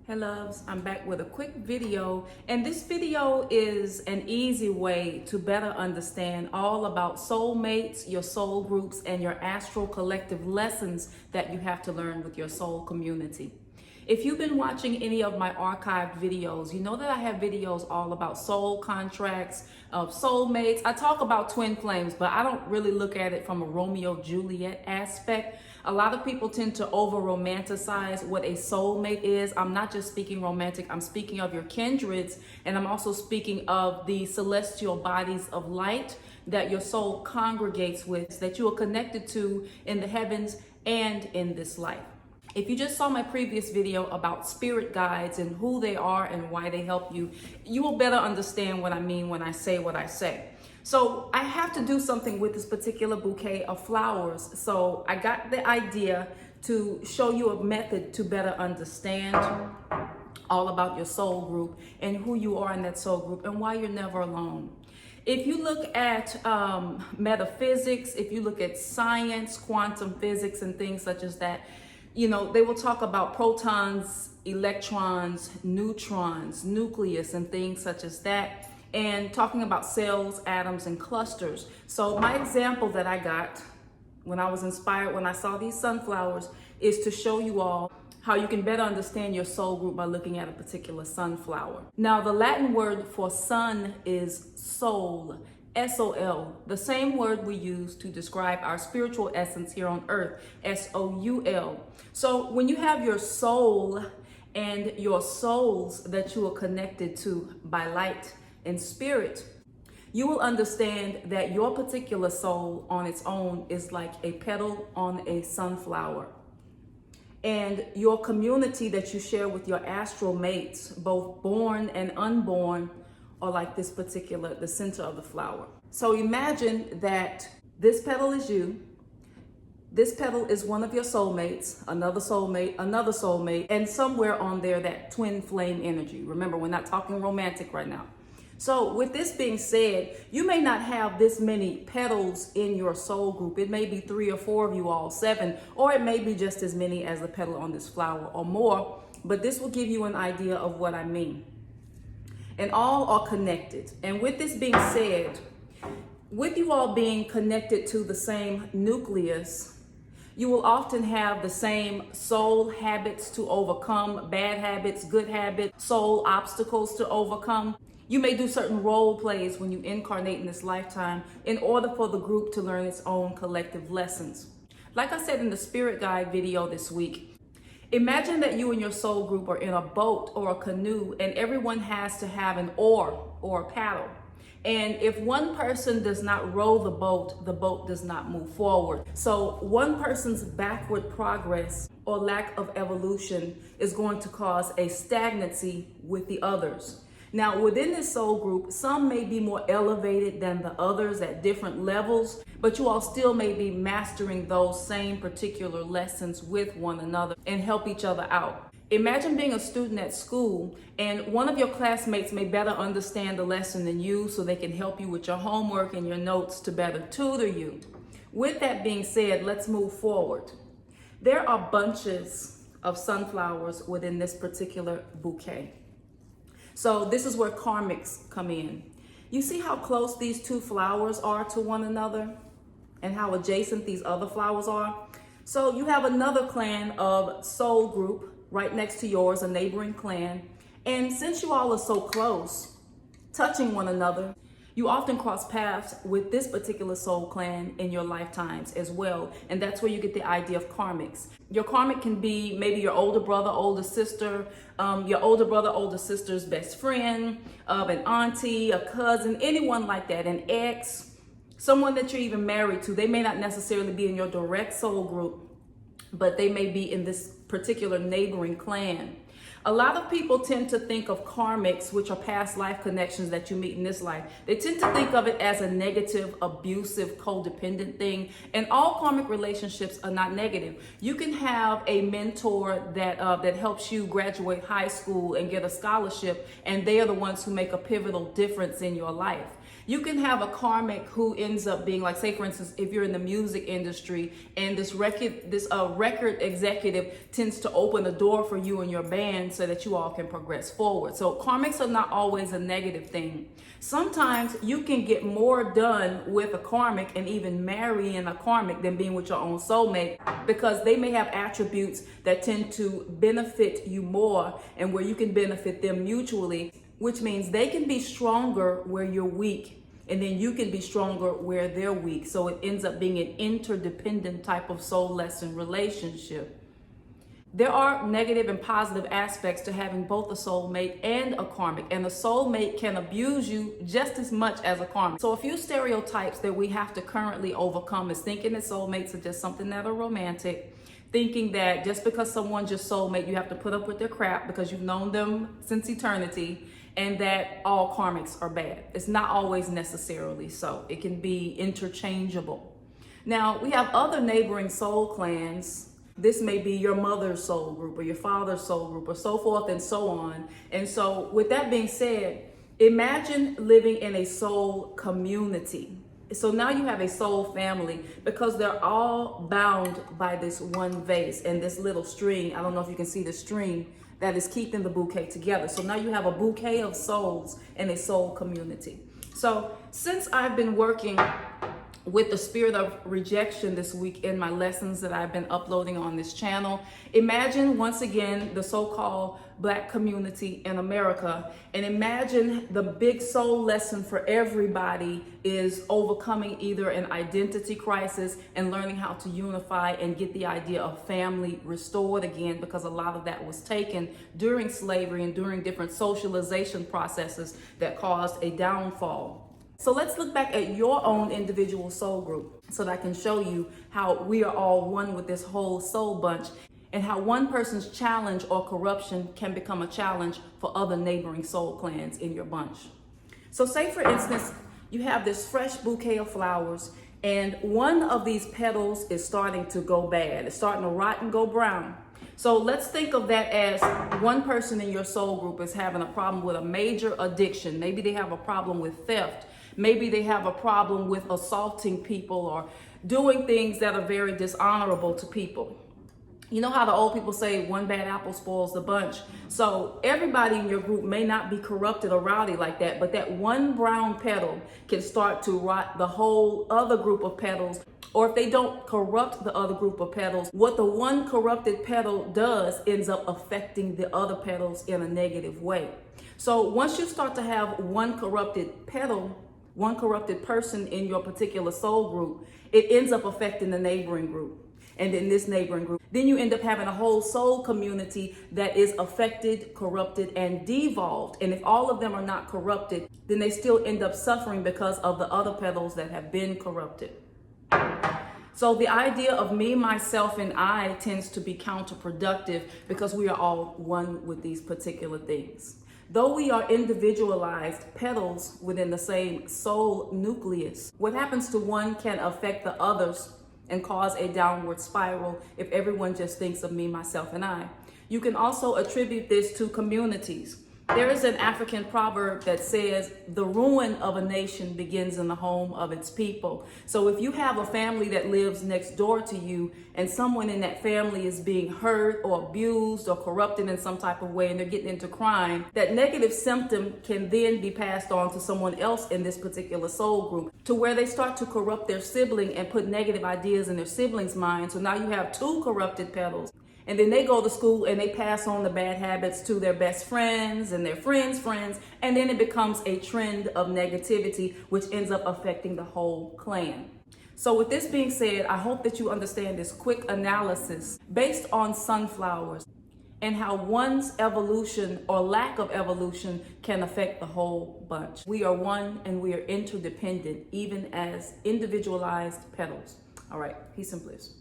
Hey loves, I'm back with a quick video, and this video is an easy way to better understand all about soulmates, your soul groups, and your astral collective lessons that you have to learn with your soul community. If you've been watching any of my archived videos, you know that I have videos all about soul contracts, of soulmates. I talk about twin flames, but I don't really look at it from a Romeo-Juliet aspect. A lot of people tend to over-romanticize what a soulmate is. I'm not just speaking romantic, I'm speaking of your kindreds, and I'm also speaking of the celestial bodies of light that your soul congregates with, that you are connected to in the heavens and in this life. If you just saw my previous video about spirit guides and who they are and why they help you, you will better understand what I mean when I say what I say. So I have to do something with this particular bouquet of flowers. So I got the idea to show you a method to better understand all about your soul group and who you are in that soul group and why you're never alone. If you look at metaphysics, if you look at science, quantum physics and things such as that, you know, they will talk about protons, electrons, neutrons, nucleus, and things such as that, and talking about cells, atoms, and clusters. So my example that I got when I was inspired, when I saw these sunflowers, is to show you all how you can better understand your soul group by looking at a particular sunflower. Now, the Latin word for sun is soul. S-O-L, the same word we use to describe our spiritual essence here on earth, S-O-U-L. So when you have your soul and your souls that you are connected to by light and spirit, you will understand that your particular soul on its own is like a petal on a sunflower. And your community that you share with your astral mates, both born and unborn, or like this particular, the center of the flower. So imagine that this petal is you, this petal is one of your soulmates, another soulmate, and somewhere on there that twin flame energy. Remember, we're not talking romantic right now. So with this being said, you may not have this many petals in your soul group. It may be 3 or 4 of you all, 7, or it may be just as many as the petal on this flower or more, but this will give you an idea of what I mean. And all are connected. And with this being said, with you all being connected to the same nucleus, you will often have the same soul habits to overcome, bad habits, good habits, soul obstacles to overcome. You may do certain role plays when you incarnate in this lifetime in order for the group to learn its own collective lessons. Like I said in the spirit guide video this week, imagine that you and your soul group are in a boat or a canoe, and everyone has to have an oar or a paddle. And if one person does not row the boat does not move forward. So one person's backward progress or lack of evolution is going to cause a stagnancy with the others. Now, within this soul group, some may be more elevated than the others at different levels, but you all still may be mastering those same particular lessons with one another and help each other out. Imagine being a student at school and one of your classmates may better understand the lesson than you, so they can help you with your homework and your notes to better tutor you. With that being said, let's move forward. There are bunches of sunflowers within this particular bouquet. So this is where karmics come in. You see how close these two flowers are to one another and how adjacent these other flowers are? So you have another clan of soul group right next to yours, a neighboring clan. And since you all are so close, touching one another, you often cross paths with this particular soul clan in your lifetimes as well. And that's where you get the idea of karmics. Your karmic can be maybe your older brother, older sister, your older brother, older sister's best friend, an auntie, a cousin, anyone like that, an ex, someone that you're even married to. They may not necessarily be in your direct soul group, but they may be in this particular neighboring clan. A lot of people tend to think of karmics, which are past life connections that you meet in this life. They tend to think of it as a negative, abusive, codependent thing. And all karmic relationships are not negative. You can have a mentor that helps you graduate high school and get a scholarship, and they are the ones who make a pivotal difference in your life. You can have a karmic who ends up being like, say for instance, if you're in the music industry and this record executive tends to open a door for you and your band so that you all can progress forward. So karmics are not always a negative thing. Sometimes you can get more done with a karmic and even marrying a karmic than being with your own soulmate, because they may have attributes that tend to benefit you more and where you can benefit them mutually, which means they can be stronger where you're weak, and then you can be stronger where they're weak. So it ends up being an interdependent type of soul lesson relationship. There are negative and positive aspects to having both a soulmate and a karmic, and a soulmate can abuse you just as much as a karmic. So a few stereotypes that we have to currently overcome is thinking that soulmates are just something that are romantic, thinking that just because someone's your soulmate, you have to put up with their crap because you've known them since eternity, and that all karmics are bad. It's not always necessarily so. It can be interchangeable. Now, we have other neighboring soul clans. This may be your mother's soul group or your father's soul group or so forth and so on. And so with that being said, imagine living in a soul community. So now you have a soul family because they're all bound by this one vase and this little string. I don't know if you can see the string that is keeping the bouquet together. So now you have a bouquet of souls in a soul community. So since I've been working with the spirit of rejection this week in my lessons that I've been uploading on this channel, imagine once again the so-called Black community in America, and imagine the big soul lesson for everybody is overcoming either an identity crisis and learning how to unify and get the idea of family restored again, because a lot of that was taken during slavery and during different socialization processes that caused a downfall. So let's look back at your own individual soul group so that I can show you how we are all one with this whole soul bunch, and how one person's challenge or corruption can become a challenge for other neighboring soul clans in your bunch. So say for instance, you have this fresh bouquet of flowers and one of these petals is starting to go bad. It's starting to rot and go brown. So let's think of that as one person in your soul group is having a problem with a major addiction. Maybe they have a problem with theft. Maybe they have a problem with assaulting people or doing things that are very dishonorable to people. You know how the old people say one bad apple spoils the bunch. So everybody in your group may not be corrupted or rowdy like that, but that one brown petal can start to rot the whole other group of petals. Or if they don't corrupt the other group of petals, what the one corrupted petal does ends up affecting the other petals in a negative way. So once you start to have one corrupted petal, one corrupted person in your particular soul group, it ends up affecting the neighboring group. And in this neighboring group, then you end up having a whole soul community that is affected, corrupted, and devolved. And if all of them are not corrupted, then they still end up suffering because of the other petals that have been corrupted. So the idea of me, myself, and I tends to be counterproductive because we are all one with these particular things. Though we are individualized petals within the same soul nucleus, what happens to one can affect the others and cause a downward spiral if everyone just thinks of me, myself, and I. You can also attribute this to communities. There is an African proverb that says, the ruin of a nation begins in the home of its people. So if you have a family that lives next door to you and someone in that family is being hurt or abused or corrupted in some type of way and they're getting into crime, that negative symptom can then be passed on to someone else in this particular soul group, to where they start to corrupt their sibling and put negative ideas in their sibling's mind. So now you have two corrupted petals. And then they go to school and they pass on the bad habits to their best friends and their friends' friends. And then it becomes a trend of negativity, which ends up affecting the whole clan. So with this being said, I hope that you understand this quick analysis based on sunflowers and how one's evolution or lack of evolution can affect the whole bunch. We are one and we are interdependent, even as individualized petals. All right, peace and bliss.